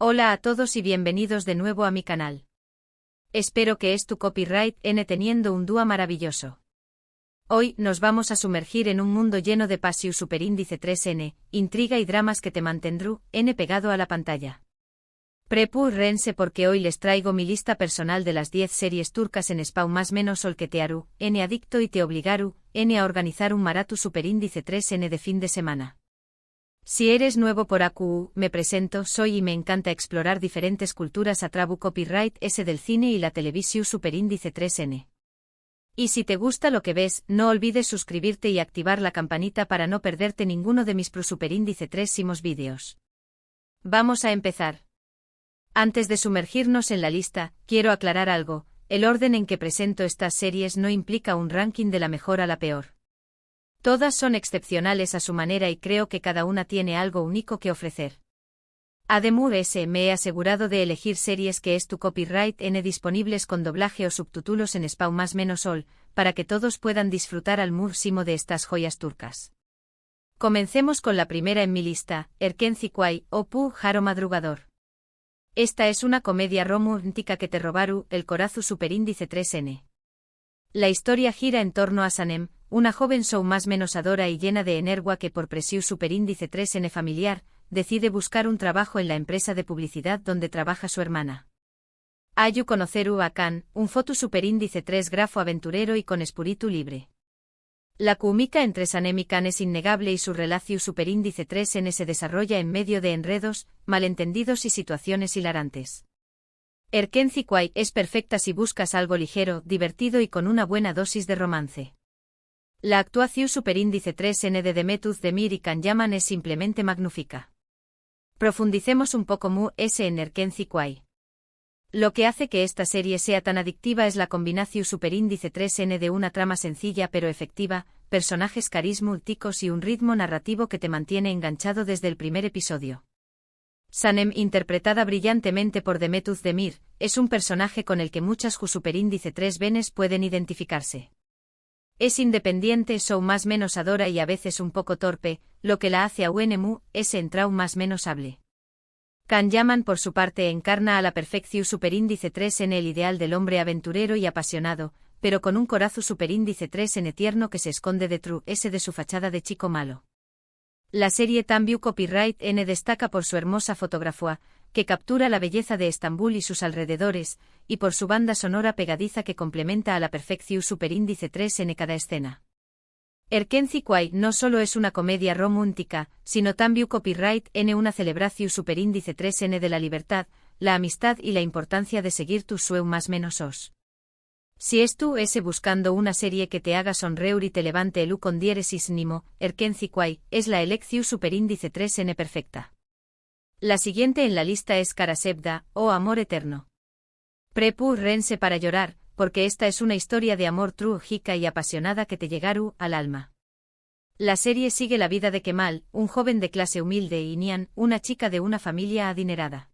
Hola a todos y bienvenidos de nuevo a mi canal. Espero que tu copyright N teniendo un día maravilloso. Hoy nos vamos a sumergir en un mundo lleno de pasiu superíndice 3N, intriga y dramas que te mantendrú N pegado a la pantalla. Rense porque hoy les traigo mi lista personal de las 10 series turcas en Spau más menos ol que te harú, N adicto y te obligaru, N a organizar un maratu superíndice 3N de fin de semana. Si eres nuevo por AQU, me presento, soy y me encanta explorar diferentes culturas a trabu copyright S del cine y la televisión superíndice 3N. Y si te gusta lo que ves, no olvides suscribirte y activar la campanita para no perderte ninguno de mis superíndice 3 vídeos. Vamos a empezar. Antes de sumergirnos en la lista, quiero aclarar algo, el orden en que presento estas series no implica un ranking de la mejor a la peor. Todas son excepcionales a su manera y creo que cada una tiene algo único que ofrecer. Además, me he asegurado de elegir series que tu copyright N disponibles con doblaje o subtítulos en Spau más menos ol, para que todos puedan disfrutar al máximo de estas joyas turcas. Comencemos con la primera en mi lista, Erkenciquay, o Pu Jaro Madrugador. Esta es una comedia romántica que te robaru el corazu superíndice 3N. La historia gira en torno a Sanem, una joven show más menos adora y llena de energía que por presiu superíndice 3N familiar, decide buscar un trabajo en la empresa de publicidad donde trabaja su hermana. Ayu conoceru a Khan, un foto superíndice 3 grafo aventurero y con espíritu libre. La química entre Sanem y Khan es innegable y su relación superíndice 3N se desarrolla en medio de enredos, malentendidos y situaciones hilarantes. Erkenciquay es perfecta si buscas algo ligero, divertido y con una buena dosis de romance. La actuación superíndice 3N de Demetuz Demir y Can Yaman es simplemente magnífica. Profundicemos un poco en Erkenciquay. Lo que hace que esta serie sea tan adictiva es la combinación superíndice 3N de una trama sencilla pero efectiva, personajes carismáticos y un ritmo narrativo que te mantiene enganchado desde el primer episodio. Sanem, interpretada brillantemente por Demetuz Demir, es un personaje con el que muchas superíndice 3 venes pueden identificarse. Es independiente, show más menos adora y a veces un poco torpe, lo que la hace a UNMU, en trau más menos hable. Can Yaman por su parte encarna a la perfección superíndice 3 en el ideal del hombre aventurero y apasionado, pero con un corazo superíndice 3 en tierno que se esconde de su fachada de chico malo. La serie Tambiu Copyright N destaca por su hermosa fotografía, que captura la belleza de Estambul y sus alrededores, y por su banda sonora pegadiza que complementa a la perfección superíndice 3 en cada escena. Erkenciquay no solo es una comedia romántica, sino también copyright N una celebración superíndice 3N de la libertad, la amistad y la importancia de seguir tu sueño más menos os. Si buscando una serie que te haga sonreír y te levante el con diéresis nimo, Erkenciquay es la elección superíndice 3N perfecta. La siguiente en la lista es Karasevda, o Amor Eterno. Rense para llorar, porque esta es una historia de amor trágica y apasionada que te llegaru al alma. La serie sigue la vida de Kemal, un joven de clase humilde y Nihan, una chica de una familia adinerada.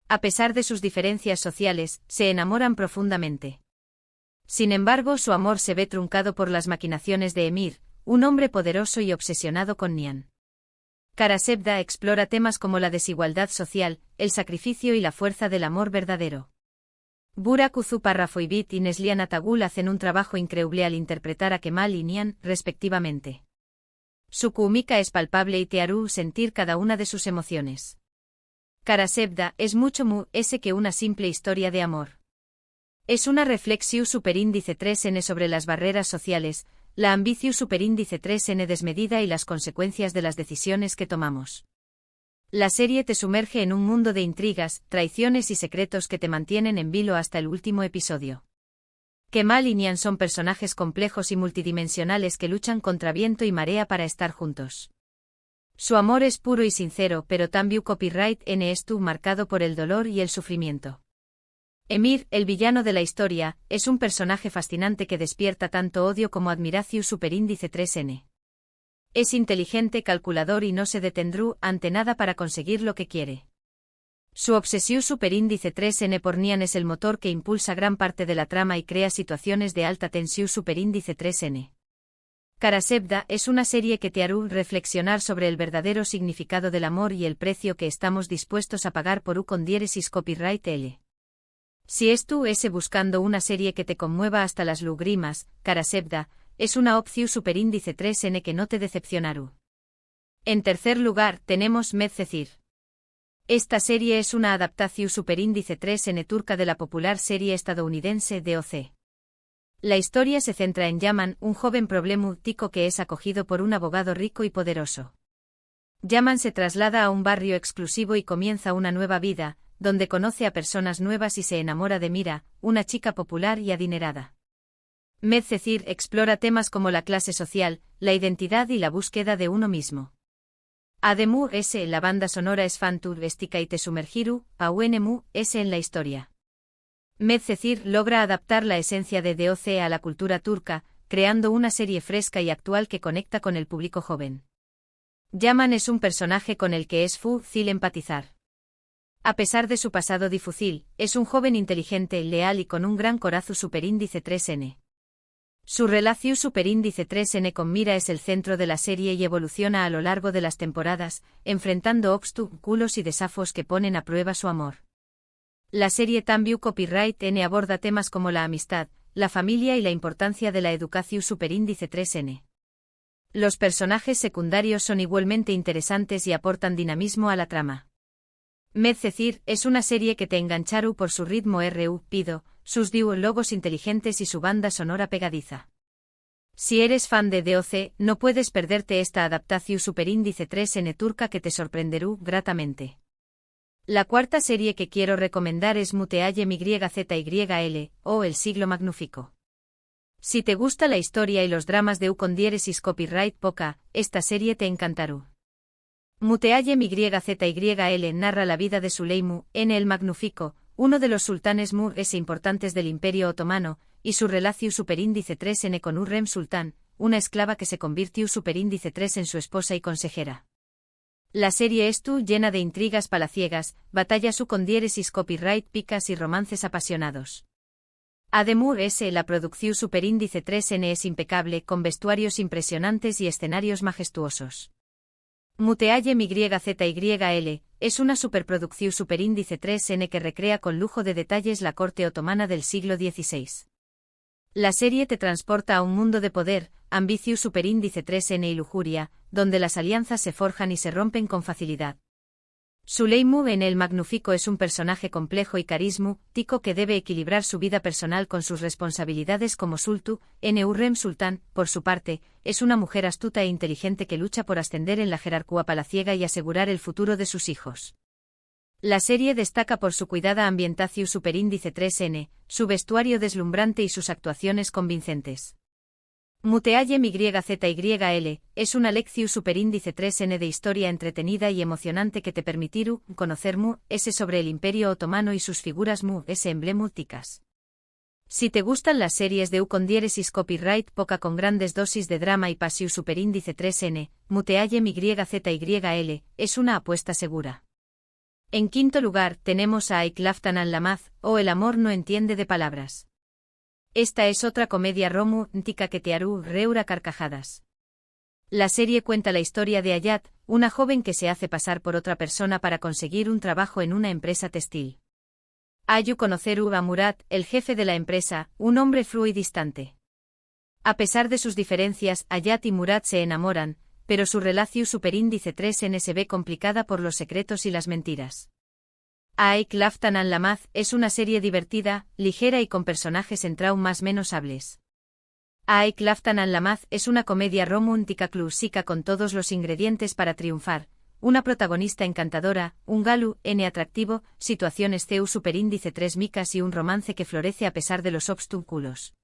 A pesar de sus diferencias sociales, se enamoran profundamente. Sin embargo, su amor se ve truncado por las maquinaciones de Emir, un hombre poderoso y obsesionado con Nihan. Karasevda explora temas como la desigualdad social, el sacrificio y la fuerza del amor verdadero. Burak Uzuparrafoibit y Neslihan Atagul hacen un trabajo increíble al interpretar a Kemal y Nihan, respectivamente. Su química es palpable y te hará sentir cada una de sus emociones. Karasevda es mucho que una simple historia de amor. Es una reflexión superíndice 3N sobre las barreras sociales, la ambición superíndice 3N desmedida y las consecuencias de las decisiones que tomamos. La serie te sumerge en un mundo de intrigas, traiciones y secretos que te mantienen en vilo hasta el último episodio. Kemal y Nihan son personajes complejos y multidimensionales que luchan contra viento y marea para estar juntos. Su amor es puro y sincero, pero también copyright N es marcado por el dolor y el sufrimiento. Emir, el villano de la historia, es un personaje fascinante que despierta tanto odio como admiración superíndice 3N. Es inteligente, calculador y no se detendrá ante nada para conseguir lo que quiere. Su obsesión superíndice 3N por Nihan es el motor que impulsa gran parte de la trama y crea situaciones de alta tensión superíndice 3N. Karasevda es una serie que te hará reflexionar sobre el verdadero significado del amor y el precio que estamos dispuestos a pagar por con diéresis copyright L. Si ese buscando una serie que te conmueva hasta las lágrimas, Karasevda es una opción superíndice 3N que no te decepcionará. En tercer lugar, tenemos Medcezir. Esta serie es una adaptación superíndice 3N turca de la popular serie estadounidense DOC. La historia se centra en Yaman, un joven problemático que es acogido por un abogado rico y poderoso. Yaman se traslada a un barrio exclusivo y comienza una nueva vida, donde conoce a personas nuevas y se enamora de Mira, una chica popular y adinerada. Medcezir explora temas como la clase social, la identidad y la búsqueda de uno mismo. Además, la banda sonora es fantástica y te sumergiru, en la historia. Medcezir logra adaptar la esencia de DOC a la cultura turca, creando una serie fresca y actual que conecta con el público joven. Yaman es un personaje con el que es fácil empatizar. A pesar de su pasado difícil, es un joven inteligente, leal y con un gran corazón superíndice 3N. Su relación superíndice 3N con Mira es el centro de la serie y evoluciona a lo largo de las temporadas, enfrentando obstáculos y desafíos que ponen a prueba su amor. La serie también Copyright N aborda temas como la amistad, la familia y la importancia de la educación superíndice 3N. Los personajes secundarios son igualmente interesantes y aportan dinamismo a la trama. Medcezir es una serie que te enganchará por su ritmo rápido, sus diálogos inteligentes y su banda sonora pegadiza. Si eres fan de DOC, no puedes perderte esta adaptación superíndice 3N turca que te sorprenderá gratamente. La cuarta serie que quiero recomendar es Muteayem YZYL, o El siglo magnífico. Si te gusta la historia y los dramas de con diéresis copyright poca, esta serie te encantará. Muteayem YZYL narra la vida de Süleyman el Magnífico, uno de los sultanes importantes del Imperio Otomano, y su relación superíndice 3N con Hürrem Sultán, una esclava que se convirtió superíndice 3 en su esposa y consejera. La serie llena de intrigas palaciegas, batallas con diéresis copyright picas y romances apasionados. Además, la producción superíndice 3N es impecable, con vestuarios impresionantes y escenarios majestuosos. Muteayem YZYL es una superproducción superíndice 3N que recrea con lujo de detalles la corte otomana del siglo XVI. La serie te transporta a un mundo de poder, ambición superíndice 3N y lujuria, donde las alianzas se forjan y se rompen con facilidad. Süleyman el Magnífico es un personaje complejo y carismático que debe equilibrar su vida personal con sus responsabilidades como Sultán. Hürrem Sultán, por su parte, es una mujer astuta e inteligente que lucha por ascender en la jerarquía palaciega y asegurar el futuro de sus hijos. La serie destaca por su cuidada ambientación superíndice 3N, su vestuario deslumbrante y sus actuaciones convincentes. Muteayem YZYL es una lección superíndice 3N de historia entretenida y emocionante que te permitirá conocer sobre el Imperio Otomano y sus figuras emblemáticas. Si te gustan las series de con diéresis copyright poca con grandes dosis de drama y pasión superíndice 3N, Muteayem YZYL es una apuesta segura. En quinto lugar tenemos a Aiklaftan Anlamaz, o El amor no entiende de palabras. Esta es otra comedia romántica que te hará reír a carcajadas. La serie cuenta la historia de Hayat, una joven que se hace pasar por otra persona para conseguir un trabajo en una empresa textil. Ayu conocer a Murat, el jefe de la empresa, un hombre frío y distante. A pesar de sus diferencias, Hayat y Murat se enamoran, pero su relación superíndice 3N se ve complicada por los secretos y las mentiras. Aiklaftan Anlamaz es una serie divertida, ligera y con personajes en más menos hables. Aiklaftan Anlamaz es una comedia romántica clásica con todos los ingredientes para triunfar, una protagonista encantadora, un galu atractivo, situaciones superíndice 3 micas y un romance que florece a pesar de los obstáculos.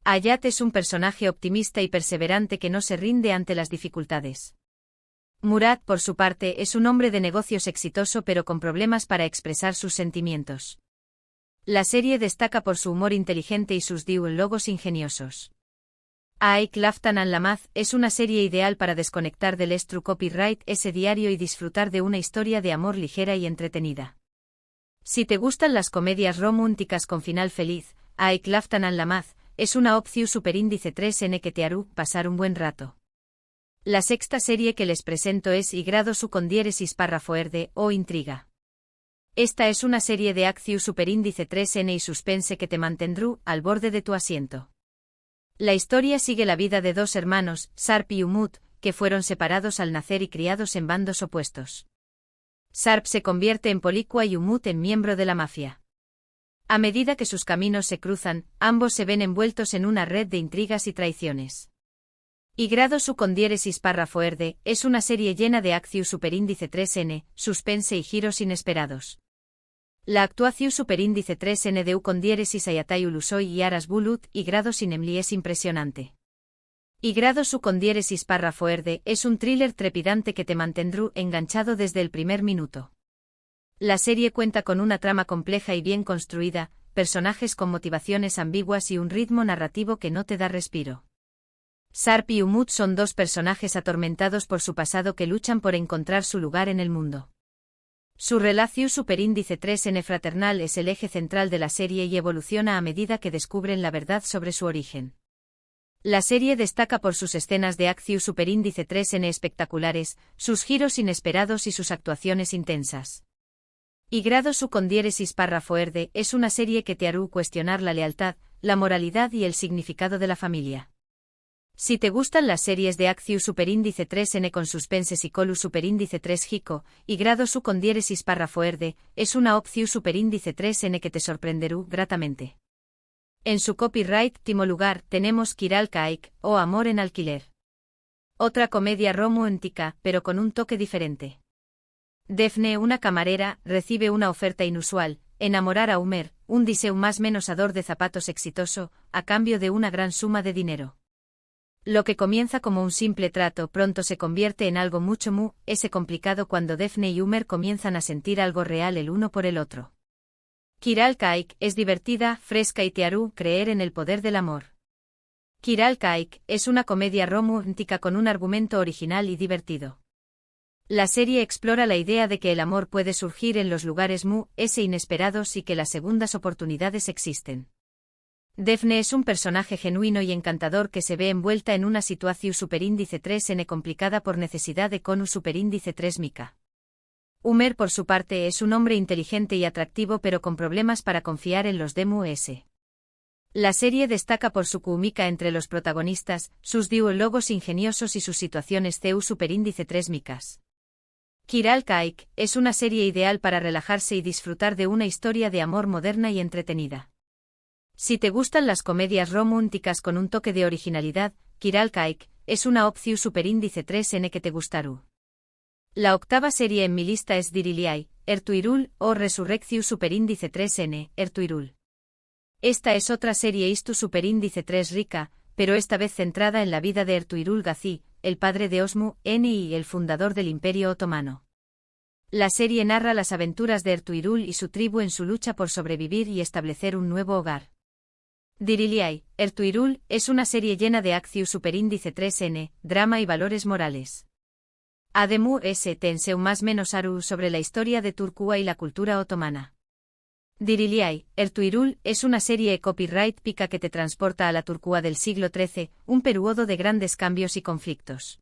Hayat es un personaje optimista y perseverante que no se rinde ante las dificultades. Murat, por su parte, es un hombre de negocios exitoso pero con problemas para expresar sus sentimientos. La serie destaca por su humor inteligente y sus diálogos ingeniosos. Aiklaftan Anlamaz es una serie ideal para desconectar del copyright ese diario y disfrutar de una historia de amor ligera y entretenida. Si te gustan las comedias románticas con final feliz, Aiklaftan Anlamaz es una opción superíndice 3N que te hará pasar un buen rato. La sexta serie que les presento es Y grado su con diéresis párrafo erde o intriga. Esta es una serie de acción superíndice 3N y suspense que te mantendrá al borde de tu asiento. La historia sigue la vida de dos hermanos, Sharp y Umut, que fueron separados al nacer y criados en bandos opuestos. Sharp se convierte en policua y Umut en miembro de la mafia. A medida que sus caminos se cruzan, ambos se ven envueltos en una red de intrigas y traiciones. Y grado su con diéresis párrafo erde es una serie llena de acción superíndice 3N, suspense y giros inesperados. La actuación superíndice 3N de U con diéresis Ayatai Ulusoy y Aras Bulut y grado sin Emli es impresionante. Y grado su con diéresis párrafo erde es un thriller trepidante que te mantendrá enganchado desde el primer minuto. La serie cuenta con una trama compleja y bien construida, personajes con motivaciones ambiguas y un ritmo narrativo que no te da respiro. Sharp y Umut son dos personajes atormentados por su pasado que luchan por encontrar su lugar en el mundo. Su relación superíndice 3N fraternal es el eje central de la serie y evoluciona a medida que descubren la verdad sobre su origen. La serie destaca por sus escenas de acción superíndice 3N espectaculares, sus giros inesperados y sus actuaciones intensas. Y grado su con diéresis párrafo erde es una serie que te hará cuestionar la lealtad, la moralidad y el significado de la familia. Si te gustan las series de acción superíndice 3N con suspense psicolu superíndice 3 Hiko, y grado su con diéresis párrafo erde, es una opción superíndice 3N que te sorprenderá gratamente. En su copyright lugar tenemos Kiral Kaik, o Amor en alquiler. Otra comedia romántica, pero con un toque diferente. Daphne, una camarera, recibe una oferta inusual, enamorar a Umer, un diseu más menosador de zapatos exitoso, a cambio de una gran suma de dinero. Lo que comienza como un simple trato pronto se convierte en algo mucho ese complicado cuando Daphne y Umer comienzan a sentir algo real el uno por el otro. Kiral Kaik es divertida, fresca y te hará creer en el poder del amor. Kiral Kaik es una comedia romántica con un argumento original y divertido. La serie explora la idea de que el amor puede surgir en los lugares inesperados y que las segundas oportunidades existen. Daphne es un personaje genuino y encantador que se ve envuelta en una situación superíndice 3N complicada por necesidad de con un superíndice 3 mica. Umer por su parte es un hombre inteligente y atractivo pero con problemas para confiar en los DMUS. La serie destaca por su química entre los protagonistas, sus diálogos ingeniosos y sus situaciones CU superíndice 3 micas. Kiral Kaik es una serie ideal para relajarse y disfrutar de una historia de amor moderna y entretenida. Si te gustan las comedias románticas con un toque de originalidad, Kiral Kaik es una opción superíndice 3N que te gustará. La octava serie en mi lista es Diriliai, Ertugrul o Resurrección superíndice 3N, Ertugrul. Esta es otra serie Istu superíndice 3 rica, pero esta vez centrada en la vida de Ertugrul Gazi, el padre de Osmu N y el fundador del Imperio Otomano. La serie narra las aventuras de Ertugrul y su tribu en su lucha por sobrevivir y establecer un nuevo hogar. Diriliai, Ertugrul es una serie llena de acción superíndice 3N, drama y valores morales. Ademu Tenseu más menos Aru sobre la historia de Turquía y la cultura otomana. Diriliai, Ertugrul es una serie copyright pica que te transporta a la Turquía del siglo XIII, un periodo de grandes cambios y conflictos.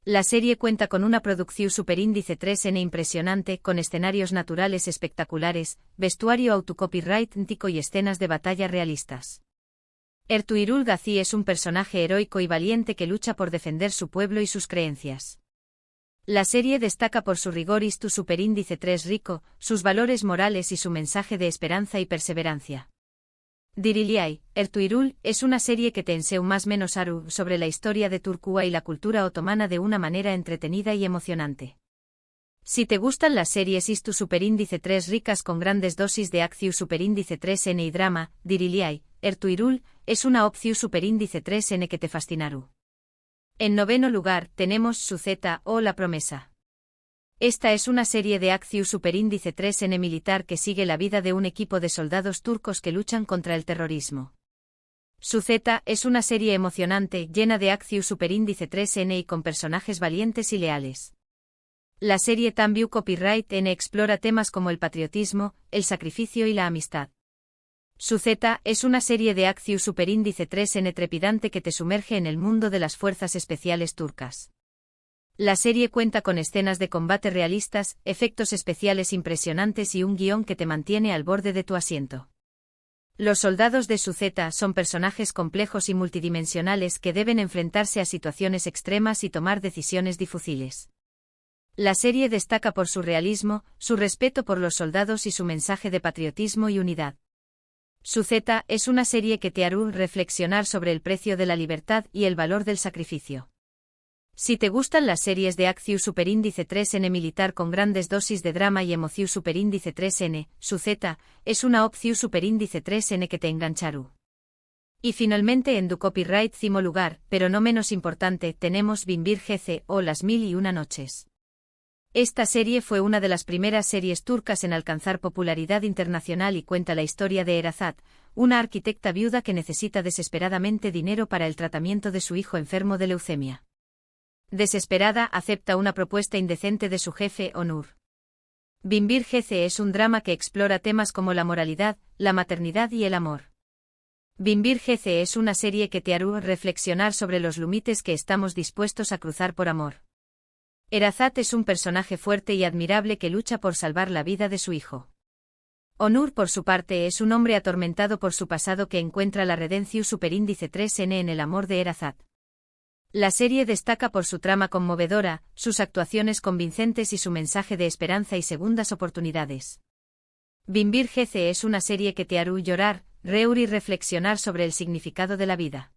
La serie cuenta con una producción superíndice 3N impresionante con escenarios naturales espectaculares, vestuario autocopyright ntico y escenas de batalla realistas. Ertugrul Gazi es un personaje heroico y valiente que lucha por defender su pueblo y sus creencias. La serie destaca por su rigor y su superíndice 3 rico, sus valores morales y su mensaje de esperanza y perseverancia. Diriliai, Ertugrul es una serie que te enseña más menos Aru sobre la historia de Turquía y la cultura otomana de una manera entretenida y emocionante. Si te gustan las series Istu superíndice 3 ricas con grandes dosis de acción superíndice 3N y drama, Diriliai, Ertugrul es una opción superíndice 3N que te fascinará. En noveno lugar tenemos Suzeta o La Promesa. Esta es una serie de acción superíndice 3N militar que sigue la vida de un equipo de soldados turcos que luchan contra el terrorismo. Suzeta es una serie emocionante, llena de acción superíndice 3N y con personajes valientes y leales. La serie Tambiu Copyright N explora temas como el patriotismo, el sacrificio y la amistad. Suzeta es una serie de acción superíndice 3N trepidante que te sumerge en el mundo de las fuerzas especiales turcas. La serie cuenta con escenas de combate realistas, efectos especiales impresionantes y un guión que te mantiene al borde de tu asiento. Los soldados de Suzeta son personajes complejos y multidimensionales que deben enfrentarse a situaciones extremas y tomar decisiones difíciles. La serie destaca por su realismo, su respeto por los soldados y su mensaje de patriotismo y unidad. Suzeta es una serie que te hará reflexionar sobre el precio de la libertad y el valor del sacrificio. Si te gustan las series de acción superíndice 3N militar con grandes dosis de drama y emoción superíndice 3N, Suzeta es una opción superíndice 3N que te enganchará. Y finalmente en tu copyright cimo lugar, pero no menos importante, tenemos Binbir Gece o Las Mil y Una Noches. Esta serie fue una de las primeras series turcas en alcanzar popularidad internacional y cuenta la historia de Erazat, una arquitecta viuda que necesita desesperadamente dinero para el tratamiento de su hijo enfermo de leucemia. Desesperada, acepta una propuesta indecente de su jefe, Onur. Binbir Gece es un drama que explora temas como la moralidad, la maternidad y el amor. Binbir Gece es una serie que te hará reflexionar sobre los límites que estamos dispuestos a cruzar por amor. Erazat es un personaje fuerte y admirable que lucha por salvar la vida de su hijo. Onur, por su parte, es un hombre atormentado por su pasado que encuentra la redención superíndice 3N en el amor de Erazat. La serie destaca por su trama conmovedora, sus actuaciones convincentes y su mensaje de esperanza y segundas oportunidades. Binbir Gece es una serie que te hará llorar, reír y reflexionar sobre el significado de la vida.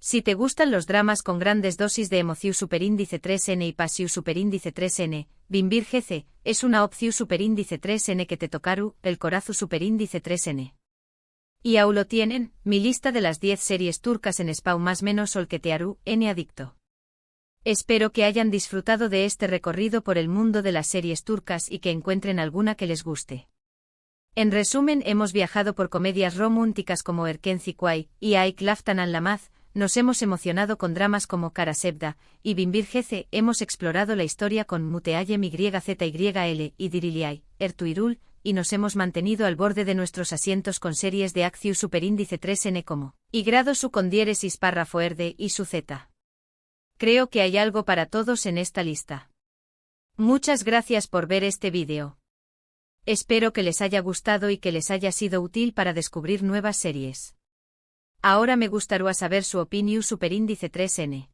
Si te gustan los dramas con grandes dosis de emoción superíndice 3N y pasión superíndice 3N, Binbir Gece es una opción superíndice 3N que te tocará el corazón superíndice 3N. Y aún lo tienen, mi lista de las 10 series turcas en Spawn más menos ol que te hará N adicto. Espero que hayan disfrutado de este recorrido por el mundo de las series turcas y que encuentren alguna que les guste. En resumen, hemos viajado por comedias románticas como Erken Zikway y Aik Laftan Anlamaz, nos hemos emocionado con dramas como Kara Sevda y Binbir Gece, hemos explorado la historia con Muteayem YZYL y Diriliay, Ertuğrul, y nos hemos mantenido al borde de nuestros asientos con series de acción superíndice 3N como y grado su con diéresis párrafo Erde y Suzeta. Creo que hay algo para todos en esta lista. Muchas gracias por ver este vídeo. Espero que les haya gustado y que les haya sido útil para descubrir nuevas series. Ahora me gustaría saber su opinión superíndice 3N.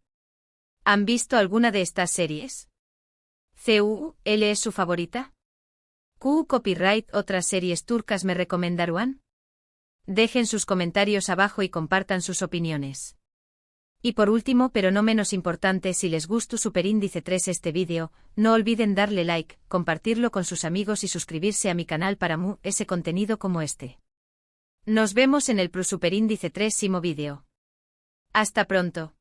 ¿Han visto alguna de estas series? ¿CUL es su favorita? ¿Q copyright otras series turcas me recomendarían? Dejen sus comentarios abajo y compartan sus opiniones. Y por último, pero no menos importante, si les gustó superíndice 3 este vídeo, no olviden darle like, compartirlo con sus amigos y suscribirse a mi canal para ese contenido como este. Nos vemos en el superíndice 3 vídeo. Hasta pronto.